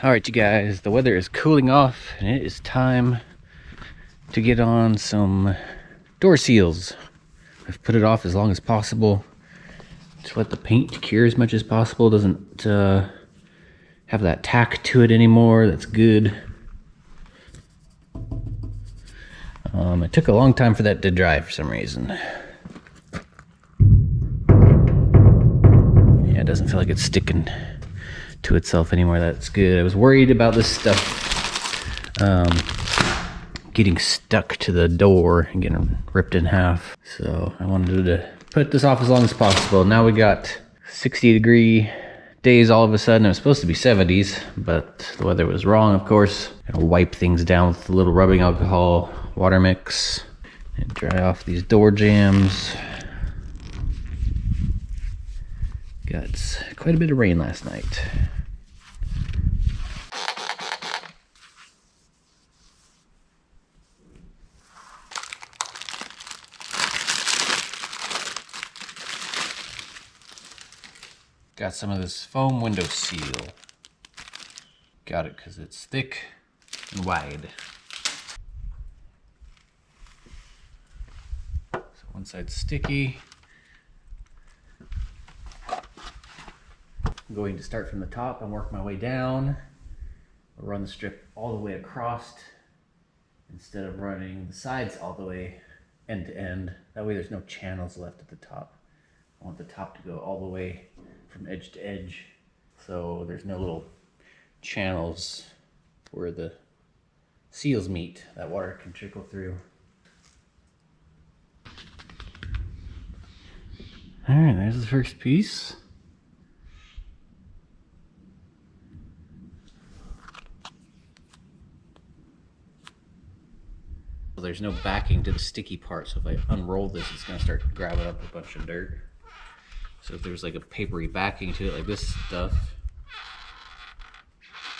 Alright you guys, the weather is cooling off and it is time to get on some door seals. I've put it off as long as possible to let the paint cure as much as possible. It doesn't have that tack to it anymore. That's good. It took a long time for that to dry for some reason. Yeah, it doesn't feel like it's sticking to itself anymore. That's good. I was worried about this stuff getting stuck to the door and getting ripped in half. So I wanted to put this off as long as possible. Now we got 60-degree days all of a sudden. It was supposed to be 70s, but the weather was wrong, of course. Gonna wipe things down with a little rubbing alcohol water mix and dry off these door jambs. Got quite a bit of rain last night. Got some of this foam window seal. Got it because it's thick and wide. So one side's sticky. I'm going to start from the top and work my way down. I'll run the strip all the way across instead of running the sides all the way end to end. That way there's no channels left at the top. I want the top to go all the way from edge to edge, so there's no little channels where the seals meet. That water can trickle through. All right, there's the first piece. There's no backing to the sticky part, so if I unroll this, it's going to start grabbing up a bunch of dirt. So if there's like a papery backing to it, like this stuff,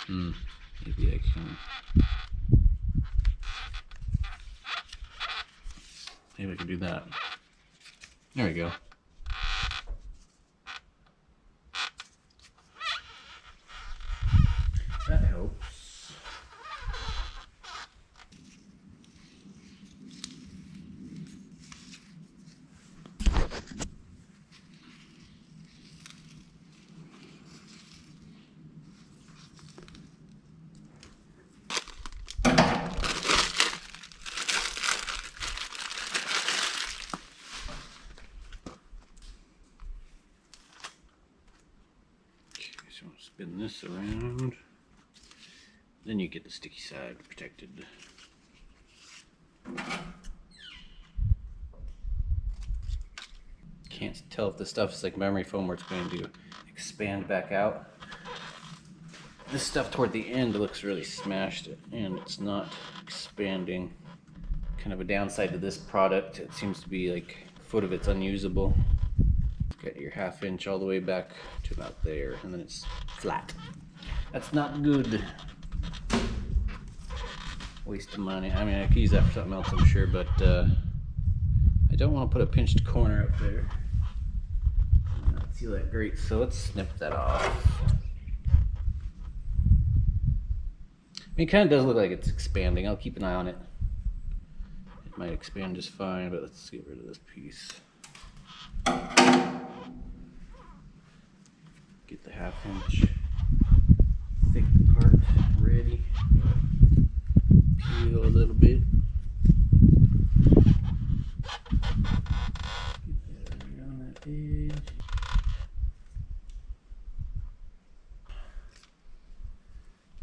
maybe I can, do that. There we go. That helps. So spin this around, then you get the sticky side protected. Can't tell if the stuff is like memory foam or it's going to expand back out. This stuff toward the end looks really smashed and it's not expanding. Kind of a downside to this product. It seems to be like a foot of it's unusable. Get your 1/2 inch all the way back to about there, and then it's flat. That's not good. Waste of money. I mean, I could use that for something else, I'm sure, but I don't want to put a pinched corner up there. Not seal that great, so let's snip that off. I mean, it kind of does look like it's expanding. I'll keep an eye on it. It might expand just fine, but let's get rid of this piece. Get the 1/2 inch thick part ready. Peel a little bit. Get that around that edge.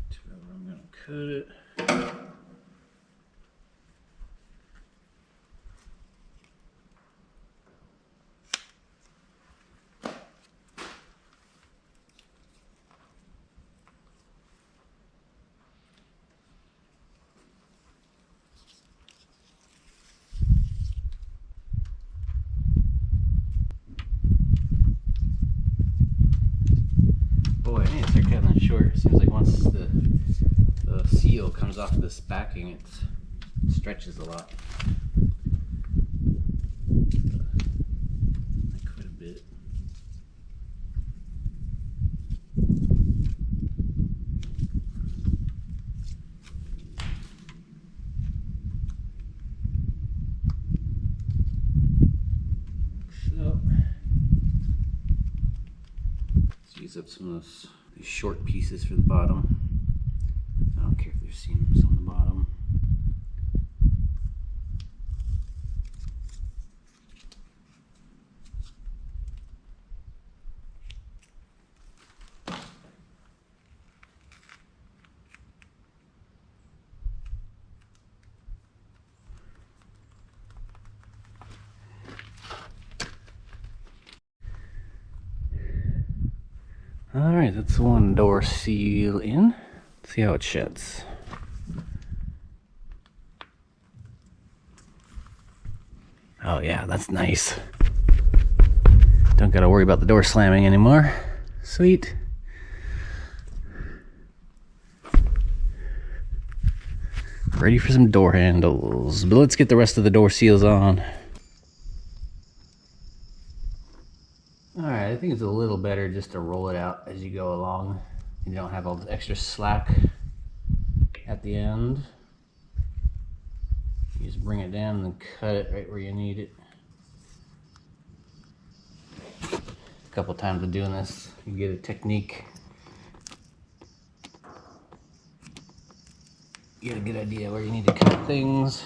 That's where I'm going to cut it. Boy, I need to start cutting that short. It seems like once the seal comes off this backing, it stretches a lot. Quite a bit. use up some of these short pieces for the bottom. I don't care if there's seams on the bottom. Alright, that's one door seal in. Let's see how it sheds. Oh yeah, that's nice. Don't gotta worry about the door slamming anymore. Sweet. Ready for some door handles. But let's get the rest of the door seals on. Alright, I think it's a little better just to roll it out as you go along. You don't have all this extra slack at the end. You just bring it down and cut it right where you need it. A couple times of doing this, you get a technique. You get a good idea where you need to cut things.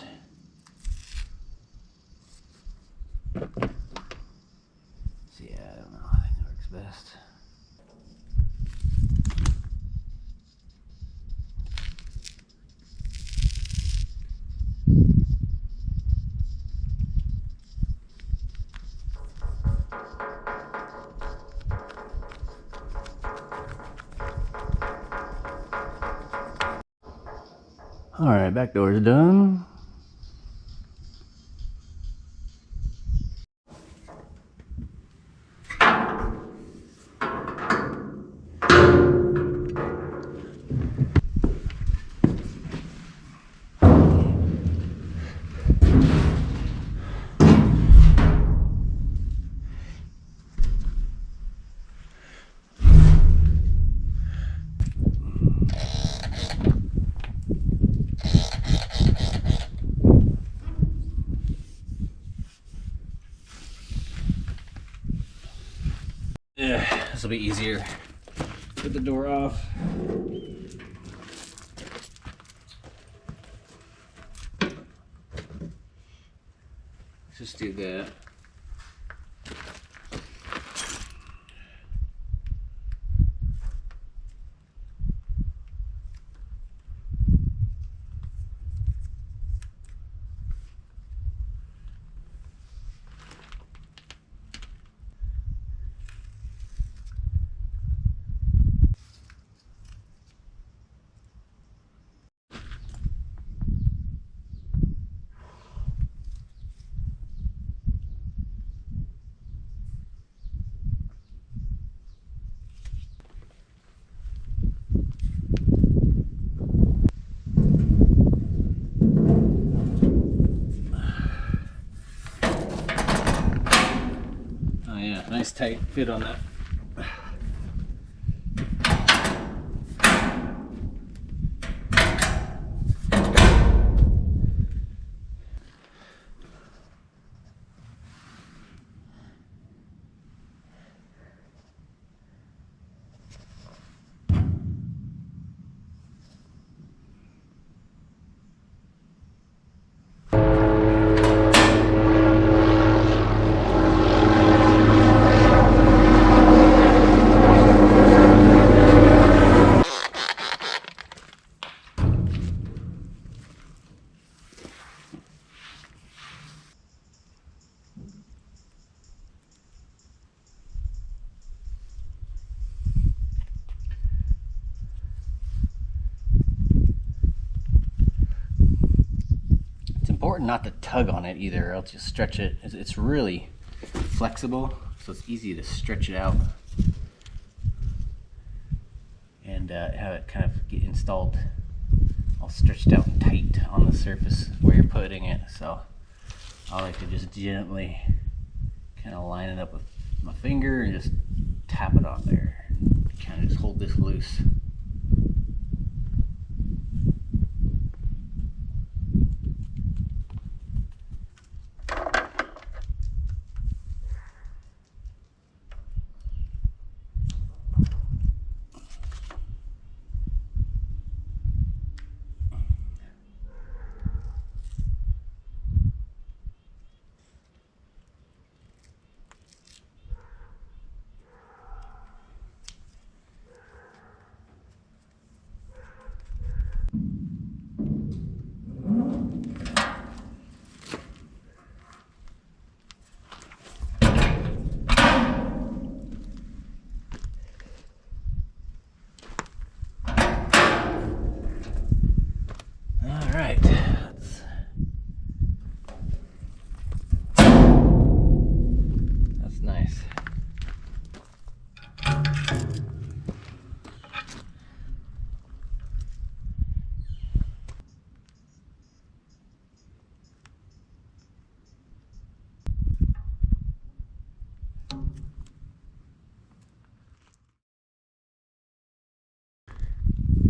Best. All right, back door's done. Yeah, this will be easier. Put the door off. Let's just do that. Nice tight fit on that. Important not to tug on it either, or else you stretch it. It's really flexible, so it's easy to stretch it out and have it kind of get installed all stretched out and tight on the surface where you're putting it. So I like to just gently kind of line it up with my finger and just tap it on there. Kind of just hold this loose.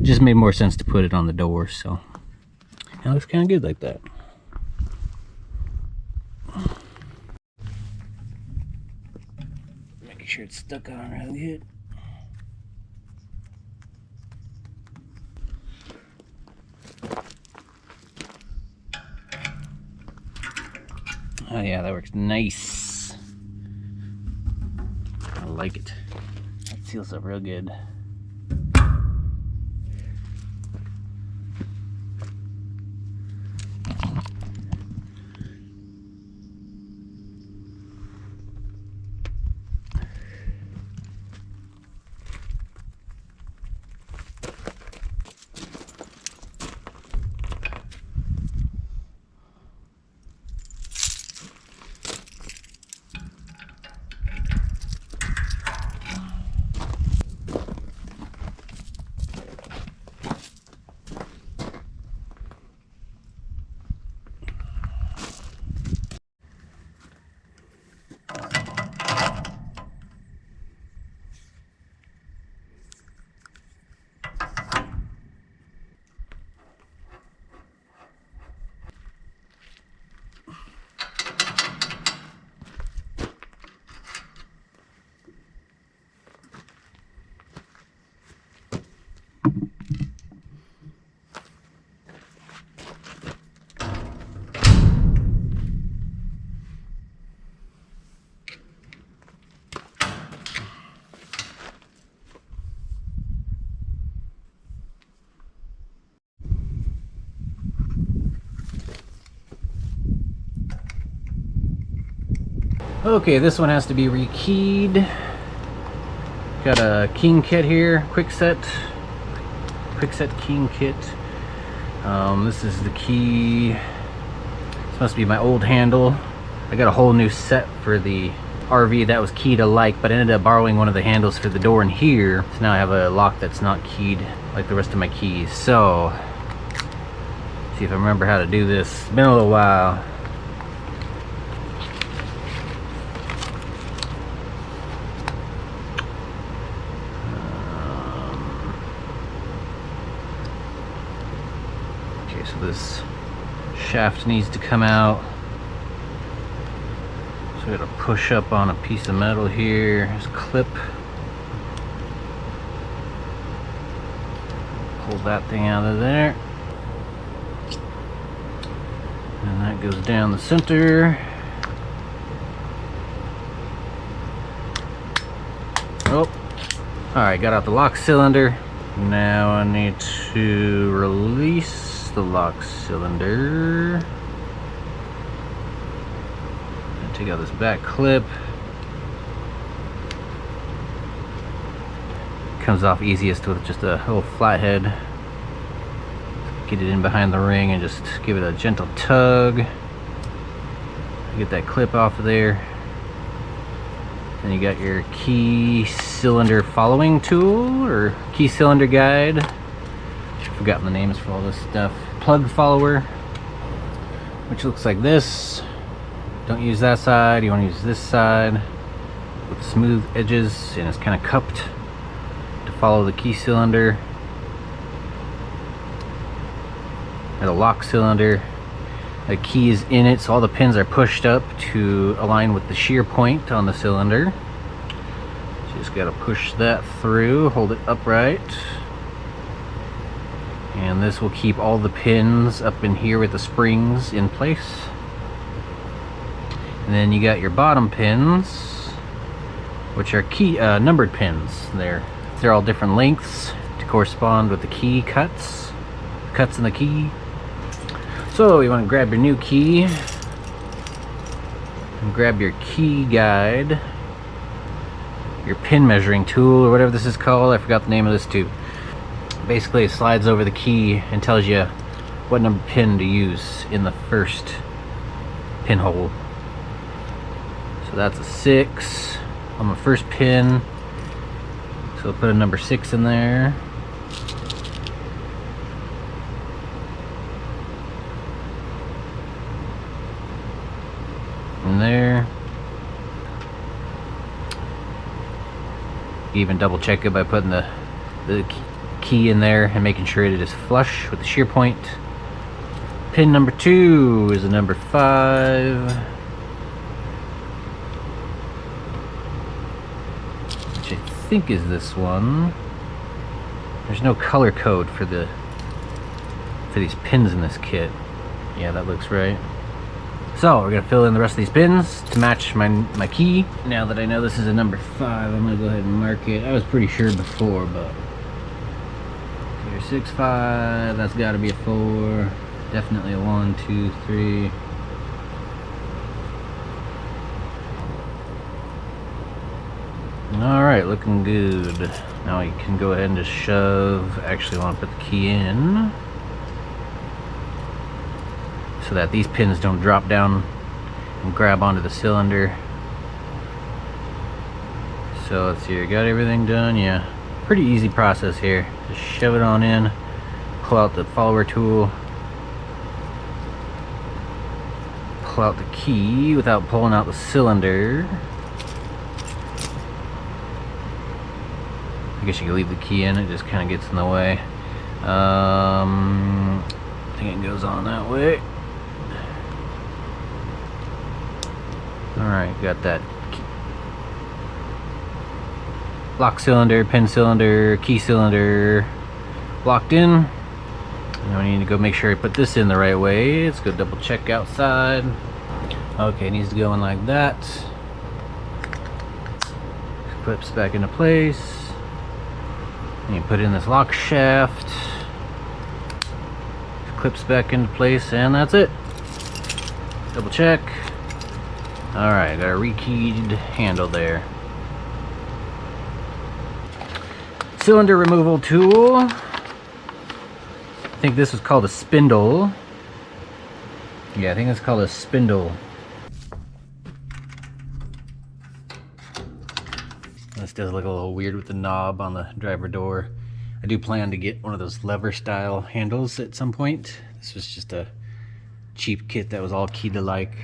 just made more sense to put it on the door, so it looks kind of good like that. Making sure it's stuck on really good. Oh yeah, that works nice. I like it. That seals up real good. Okay, this one has to be rekeyed. Got a keying kit here, quick set keying kit. This is the key. This must be my old handle. I got a whole new set for the RV that was keyed alike, but I ended up borrowing one of the handles for the door in here. So now I have a lock that's not keyed like the rest of my keys. So, see if I remember how to do this. It's been a little while. So this shaft needs to come out. So I gotta push up on a piece of metal here. There's a clip. Pull that thing out of there. And that goes down the center. Oh, alright, got out the lock cylinder. Now I need to release the lock cylinder. And take out this back clip. Comes off easiest with just a little flathead. Get it in behind the ring and just give it a gentle tug. Get that clip off of there. Then you got your key cylinder following tool or key cylinder guide. Forgotten the names for all this stuff. Plug follower, which looks like this. Don't use that side, you want to use this side with smooth edges, and it's kind of cupped to follow the key cylinder. And a lock cylinder. The key is in it, so all the pins are pushed up to align with the shear point on the cylinder. So just gotta push that through, hold it upright. And this will keep all the pins up in here with the springs in place. And then you got your bottom pins, which are key numbered pins. They're all different lengths to correspond with the key cuts in the key. So you want to grab your new key and grab your key guide, your pin measuring tool or whatever this is called. I forgot the name of this too. Basically it slides over the key and tells you what number pin to use in the first pinhole. So that's a 6 on my first pin, so I'll put a number 6 in there. In there. Even double check it by putting the key in there and making sure it is flush with the shear point. Pin number 2 is a number 5, which I think is this one. There's no color code for these pins in this kit. Yeah, that looks right. So we're gonna fill in the rest of these pins to match my key. Now that I know this is a number 5, I'm gonna go ahead and mark it. I was pretty sure before, but here's 6, 5. That's got to be a 4. Definitely a 1, 2, 3. All right, looking good. Now you can go ahead and just shove. Actually, I want to put the key in so that these pins don't drop down and grab onto the cylinder. So let's see, I got everything done. Yeah, pretty easy process here. Just shove it on in, pull out the follower tool, pull out the key without pulling out the cylinder. I guess you could leave the key in, it just kind of gets in the way. I think it goes on that way. Alright, got that lock cylinder, pin cylinder, key cylinder locked in. Now we need to go make sure I put this in the right way. Let's go double check outside. Okay, it needs to go in like that. Clips back into place. And you put in this lock shaft. Clips back into place, and that's it. Double check. Alright, got a rekeyed handle there. Cylinder removal tool. I think this was called a spindle. Yeah, I think it's called a spindle. This does look a little weird with the knob on the driver door. I do plan to get one of those lever style handles at some point. This was just a cheap kit that was all keyed alike.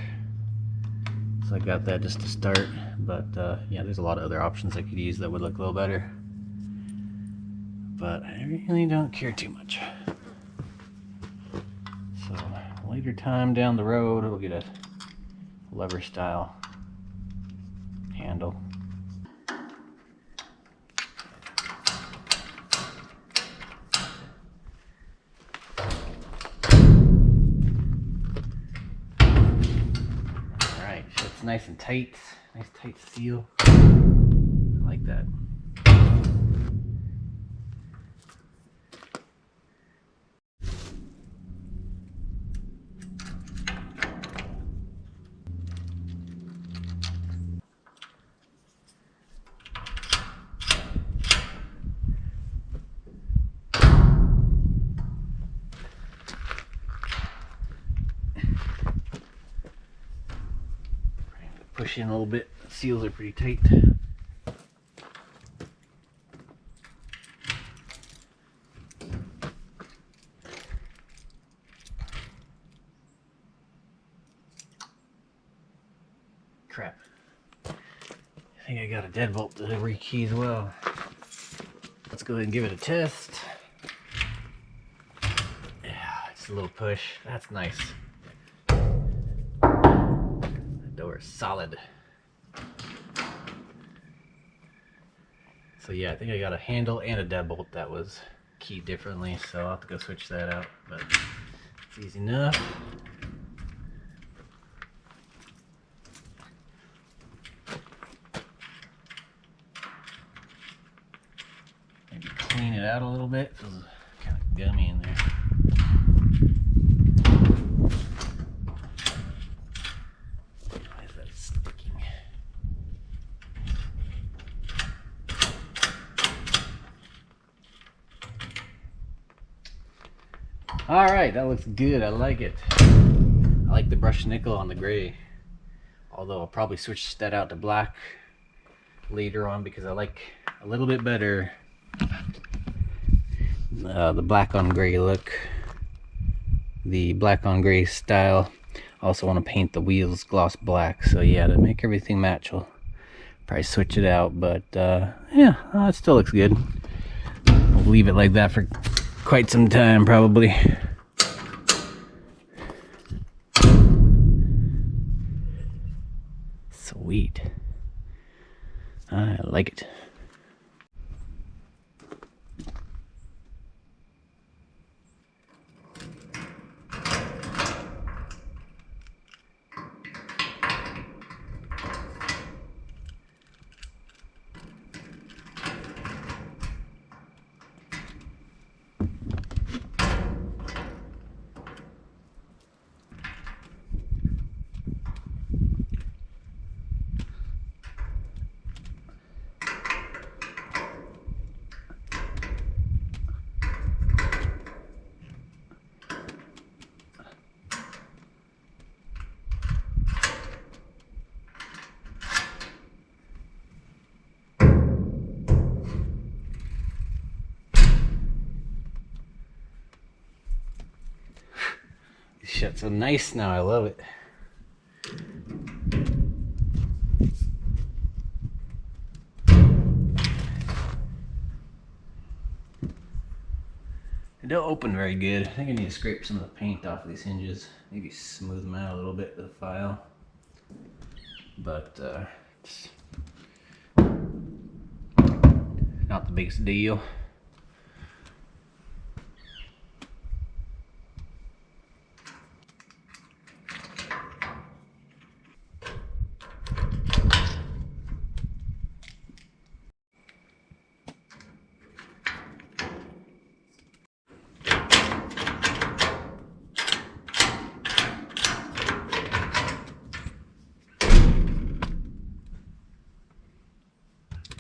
So I got that just to start. But yeah, there's a lot of other options I could use that would look a little better. But I really don't care too much. So later time down the road, we'll get a lever style handle. Alright, so it's nice and tight, nice tight seal. I like that. Push in a little bit. The seals are pretty tight. Crap. I think I got a deadbolt to rekey as well. Let's go ahead and give it a test. Yeah, it's a little push. That's nice. Door is solid. So yeah, I think I got a handle and a deadbolt that was keyed differently, so I'll have to go switch that out, but it's easy enough. Maybe clean it out a little bit. It feels kind of gummy in there. Alright, that looks good. I like it. I like the brushed nickel on the gray. Although I'll probably switch that out to black later on because I like a little bit better the black on gray look. The black on gray style. I also want to paint the wheels gloss black. So yeah, to make everything match, I'll probably switch it out. But yeah, it still looks good. leave it like that for quite some time, probably. Sweet. I like it. Shit's so nice now, I love it. They don't open very good. I think I need to scrape some of the paint off of these hinges. Maybe smooth them out a little bit with a file. But it's not the biggest deal.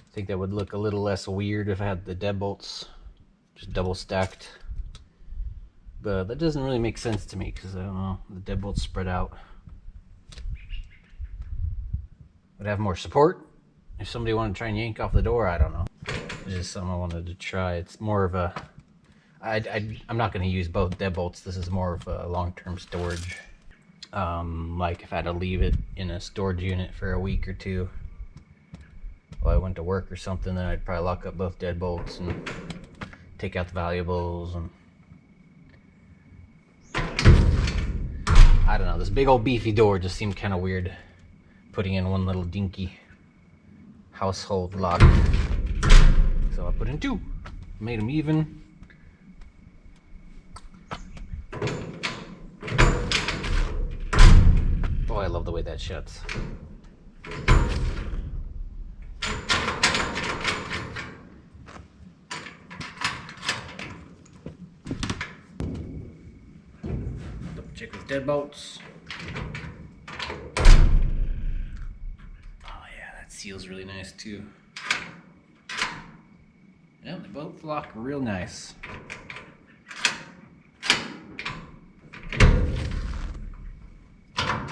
I think that would look a little less weird if I had the deadbolts just double stacked. But that doesn't really make sense to me because I don't know, the deadbolts spread out. Would have more support if somebody wanted to try and yank off the door. I don't know. It's just something I wanted to try. It's more of a I'm not going to use both deadbolts. This is more of a long-term storage. Like if I had to leave it in a storage unit for a week or two while I went to work or something, then I'd probably lock up both deadbolts and take out the valuables. And I don't know, this big old beefy door just seemed kind of weird putting in one little dinky household lock. So I put in two, made them even. Oh, I love the way that shuts. Double check with deadbolts. Oh yeah, that seal's really nice too. Yeah, they both lock real nice. I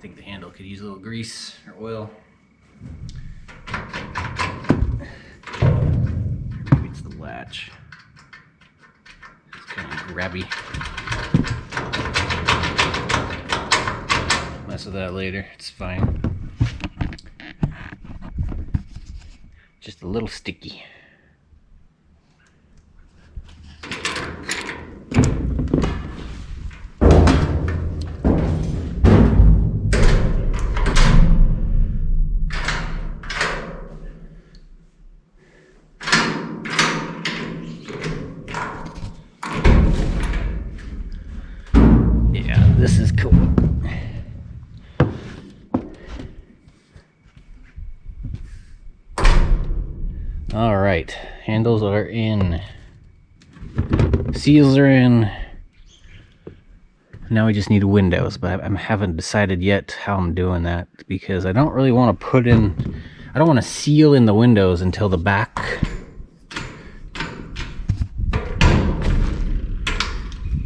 think the handle could use a little grease or oil. Maybe it's the latch. It's kind of grabby. Mess with that later, it's fine. Just a little sticky. Yeah, this is cool. All right, handles are in, seals are in. Now we just need windows, but I haven't decided yet how I'm doing that because I don't really want to put in, I don't want to seal in the windows until the back.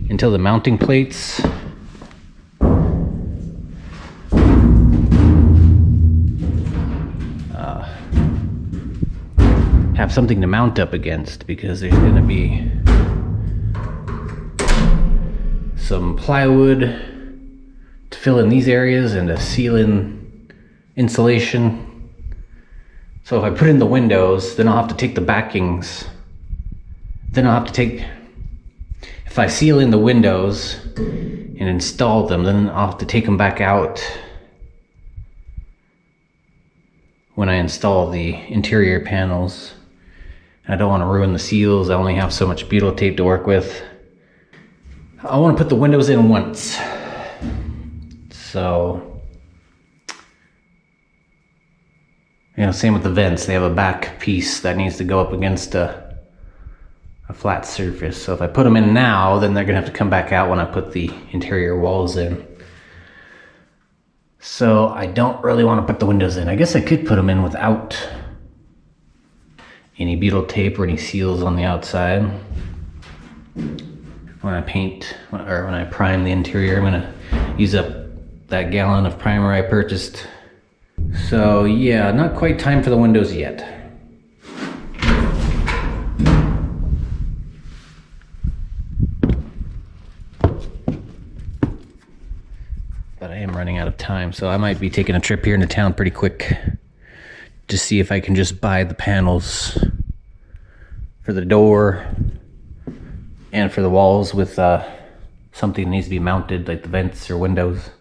Until the mounting plates have something to mount up against, because there's going to be some plywood to fill in these areas and to seal in insulation So if I put in the windows, then I'll have to take the backings. Then I'll have to take, if I seal in the windows and install them, then I'll have to take them back out when I install the interior panels. I don't want to ruin the seals. I only have so much butyl tape to work with. I want to put the windows in once. So, you know, same with the vents. They have a back piece that needs to go up against a flat surface. So if I put them in now, then they're gonna have to come back out when I put the interior walls in. So I don't really want to put the windows in. I guess I could put them in without any butyl tape or any seals on the outside. When I paint, or when I prime the interior, I'm gonna use up that gallon of primer I purchased. So yeah, not quite time for the windows yet. But I am running out of time, so I might be taking a trip here into town pretty quick to see if I can just buy the panels for the door and for the walls with something that needs to be mounted, like the vents or windows.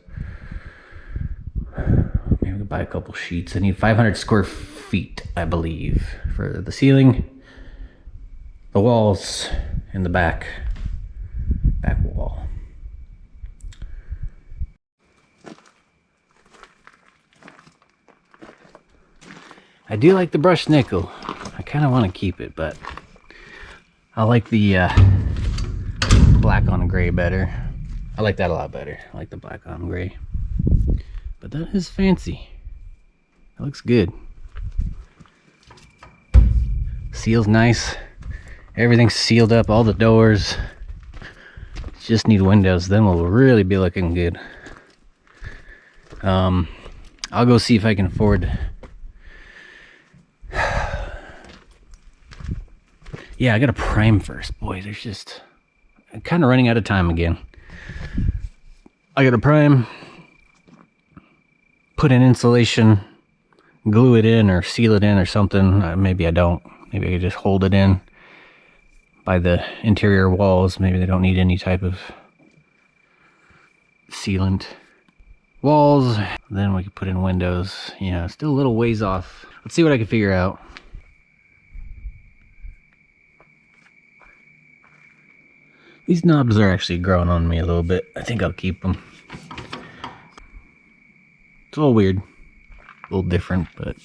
Maybe we could buy a couple sheets. I need 500 square feet, I believe, for the ceiling, the walls, and the back wall. I do like the brushed nickel. I kind of want to keep it, but I like the black on gray better. I like that a lot better. I like the black on gray. But that is fancy. It looks good. Seal's nice. Everything's sealed up, all the doors. Just need windows, then we'll really be looking good. I'll go see if I can afford. Yeah, I gotta prime first. Boy, I'm kind of running out of time again. I gotta prime, put in insulation, glue it in or seal it in or something. Maybe I don't. Maybe I could just hold it in by the interior walls. Maybe they don't need any type of sealant. Walls, then we could put in windows. Yeah, still a little ways off. Let's see what I can figure out. These knobs are actually growing on me a little bit. I think I'll keep them. It's a little weird, a little different, but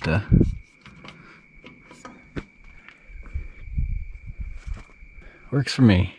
works for me.